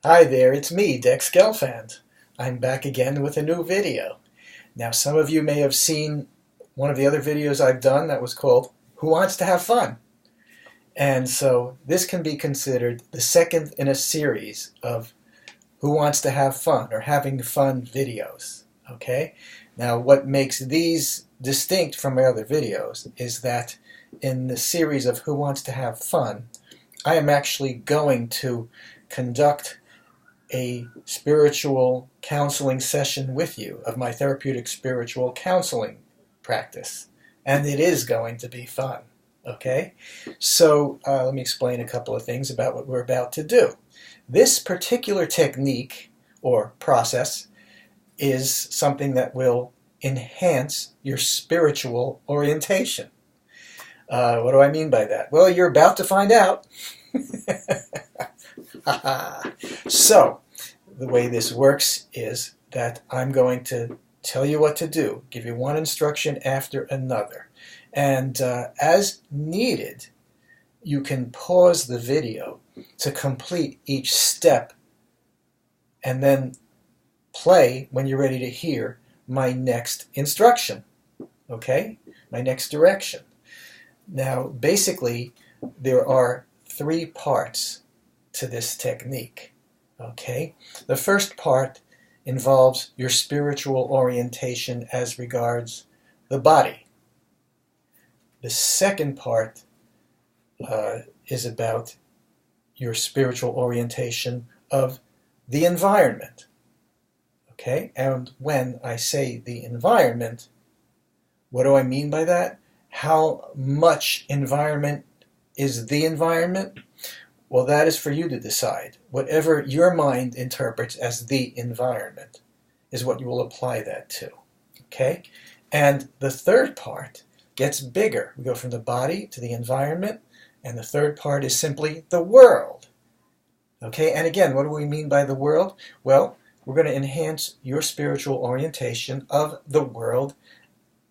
Hi there, it's me, Dex Gelfand. I'm back again with a new video. Now, some of you may have seen one of the other videos I've done that was called Who Wants to Have Fun? And so this can be considered the second in a series of Who Wants to Have Fun or Having Fun videos. Okay? Now, what makes these distinct from my other videos is that in the series of Who Wants to Have Fun, I am actually going to conduct a spiritual counseling session with you of my Therapeutic Spiritual Counseling practice. And it is going to be fun. Okay? So let me explain a couple of things about what we're about to do. This particular technique or process is something that will enhance your spiritual orientation. What do I mean by that? Well, you're about to find out. So, the way this works is that I'm going to tell you what to do, give you one instruction after another. And as needed, you can pause the video to complete each step and then play when you're ready to hear my next instruction, okay? My next direction. Now, basically, there are 3 parts to this technique, okay? The first part involves your spiritual orientation as regards the body. The second part is about your spiritual orientation of the environment, okay? And when I say the environment, what do I mean by that? How much environment is the environment? Well, that is for you to decide. Whatever your mind interprets as the environment is what you will apply that to. Okay? And the third part gets bigger. We go from the body to the environment, and the third part is simply the world. Okay? And again, what do we mean by the world? Well, we're going to enhance your spiritual orientation of the world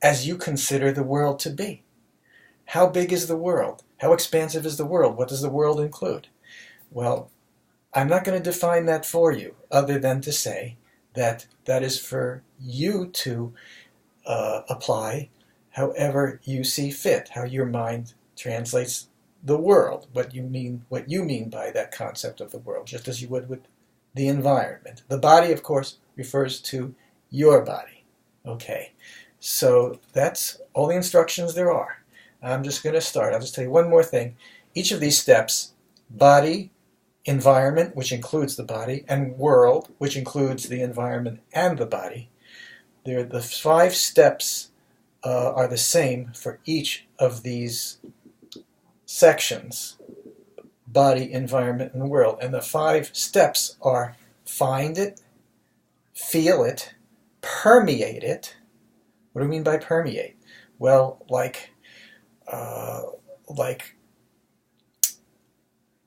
as you consider the world to be. How big is the world? How expansive is the world? What does the world include? Well, I'm not going to define that for you other than to say that that is for you to apply however you see fit, how your mind translates the world, what you mean by that concept of the world, just as you would with the environment. The body, of course, refers to your body. Okay, so that's all the instructions there are. I'm just going to start. I'll just tell you one more thing. Each of these steps, body, environment, which includes the body, and world, which includes the environment and the body, the 5 steps are the same for each of these sections, body, environment, and world. And the 5 steps are find it, feel it, permeate it. What do we mean by permeate? Well, like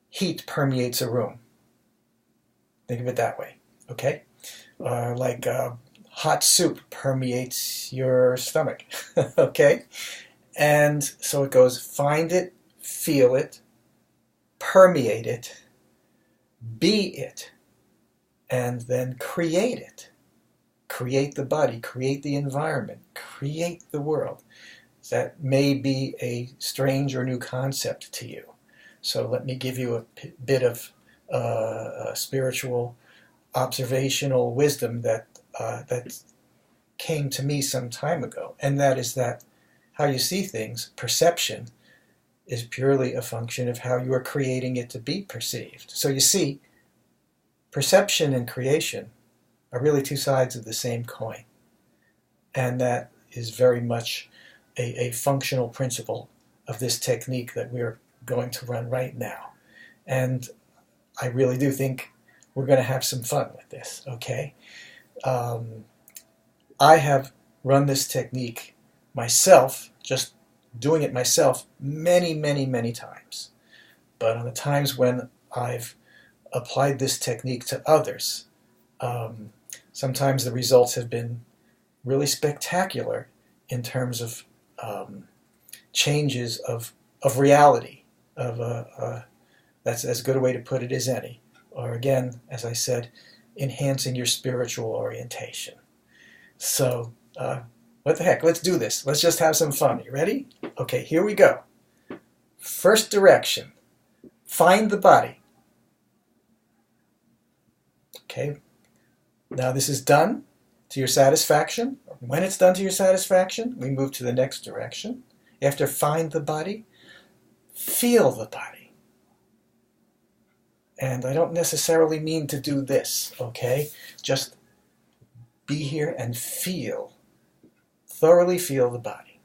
heat permeates a room. Think of it that way, okay? Like hot soup permeates your stomach, okay? And so it goes find it, feel it, permeate it, be it, and then create it. Create the body, create the environment, create the world. That may be a strange or new concept to you. So let me give you a bit of spiritual observational wisdom that came to me some time ago. And that is that how you see things, perception, is purely a function of how you are creating it to be perceived. So you see, perception and creation are really 2 sides of the same coin. And that is very much a functional principle of this technique that we're going to run right now. And I really do think we're going to have some fun with this, okay? I have run this technique myself, just doing it myself, many, many, many times. But on the times when I've applied this technique to others, sometimes the results have been really spectacular in terms of changes of reality, that's as good a way to put it as any, or again, as I said, enhancing your spiritual orientation. So, what the heck? Let's do this. Let's just have some fun. You ready? Okay, here we go. First direction. Find the body. Okay. Now this is done to your satisfaction. When it's done to your satisfaction, we move to the next direction. After find the body, feel the body. And I don't necessarily mean to do this, okay? Just be here and feel, thoroughly feel the body.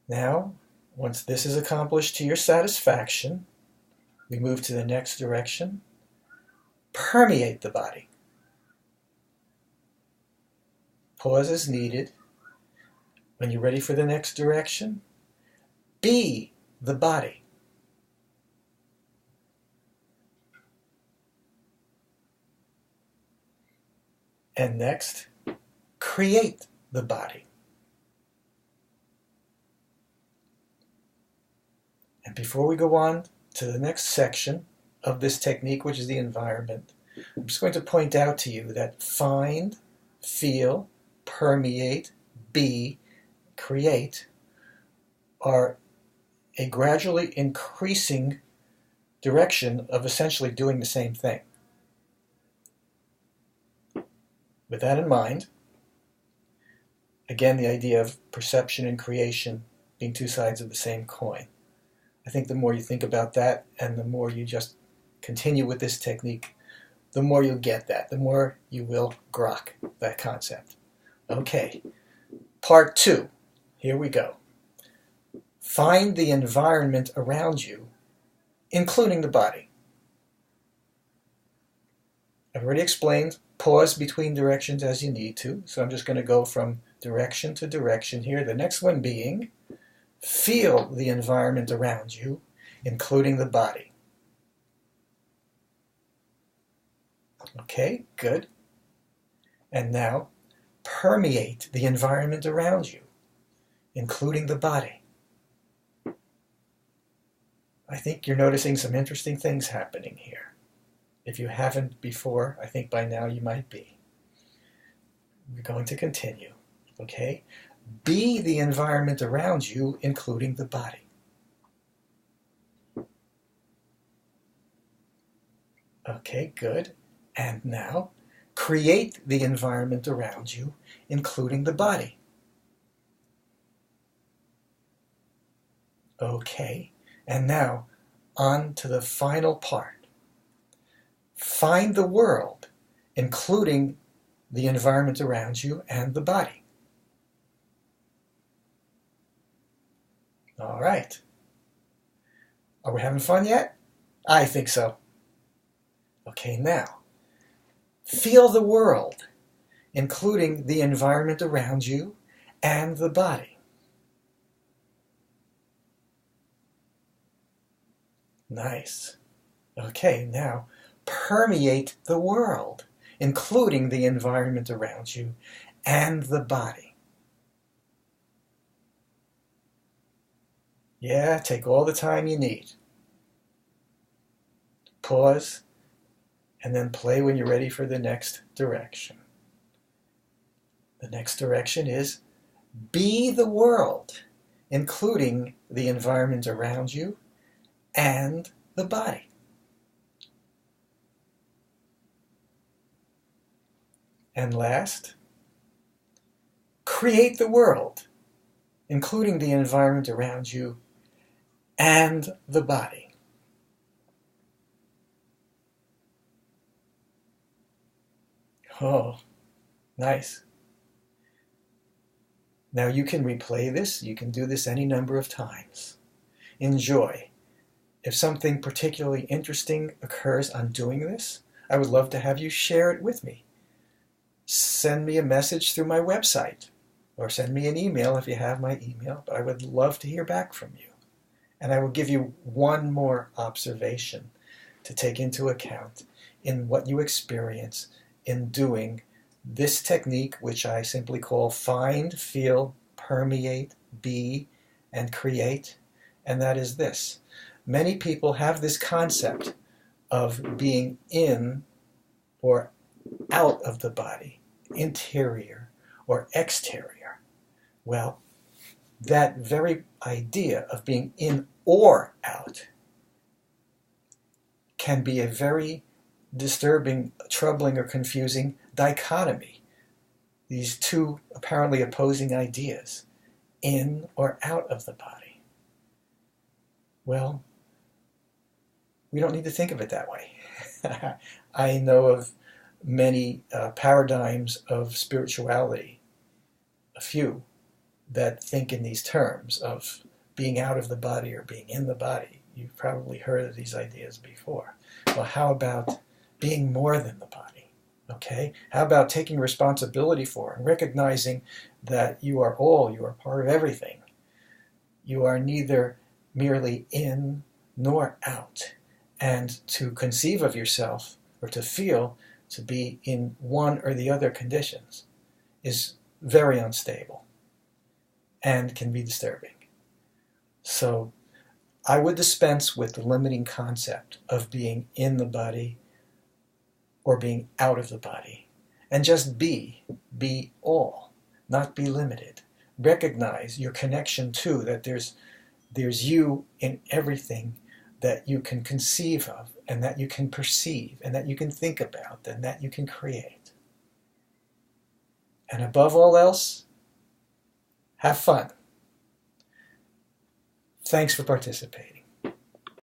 Now, once this is accomplished to your satisfaction, we move to the next direction. Permeate the body. Pause as needed. When you're ready for the next direction, be the body. And next, create the body. And before we go on to the next section of this technique, which is the environment, I'm just going to point out to you that find, feel, permeate, be, create are a gradually increasing direction of essentially doing the same thing. With that in mind, again, the idea of perception and creation being two sides of the same coin. I think the more you think about that and the more you just continue with this technique, the more you'll get that, the more you will grok that concept. Okay, part 2. Here we go. Find the environment around you, including the body. I've already explained, pause between directions as you need to, so I'm just going to go from direction to direction here. The next one being, feel the environment around you, including the body. Okay, good. And now, permeate the environment around you, including the body. I think you're noticing some interesting things happening here. If you haven't before, I think by now you might be. We're going to continue, okay? Be the environment around you, including the body. Okay, good. And now, create the environment around you, including the body. Okay, and now, on to the final part. Find the world, including the environment around you and the body. All right. Are we having fun yet? I think so. Okay, now, feel the world, including the environment around you and the body. Nice. Okay, now, permeate the world, including the environment around you and the body. Yeah, take all the time you need. Pause, and then play when you're ready for the next direction. The next direction is be the world, including the environment around you and the body. And last, create the world, including the environment around you and the body. Oh, nice. Now you can replay this. You can do this any number of times. Enjoy. If something particularly interesting occurs on doing this, I would love to have you share it with me. Send me a message through my website, or send me an email if you have my email, but I would love to hear back from you. And I will give you one more observation to take into account in what you experience in doing this technique, which I simply call find, feel, permeate, be, and create, and that is this. Many people have this concept of being in or out of the body, interior or exterior. Well, that very idea of being in or out can be a very disturbing, troubling, or confusing dichotomy. These two apparently opposing ideas, in or out of the body. Well, we don't need to think of it that way. I know of many paradigms of spirituality, a few, that think in these terms of being out of the body or being in the body. You've probably heard of these ideas before. Well, how about being more than the body? Okay? How about taking responsibility for and recognizing that you are all, you are part of everything. You are neither merely in nor out. And to conceive of yourself or to feel to be in one or the other conditions is very unstable and can be disturbing. So I would dispense with the limiting concept of being in the body or being out of the body and just be all, not be limited. Recognize your connection to that there's you in everything that you can conceive of and that you can perceive and that you can think about and that you can create. And above all else, have fun. Thanks for participating.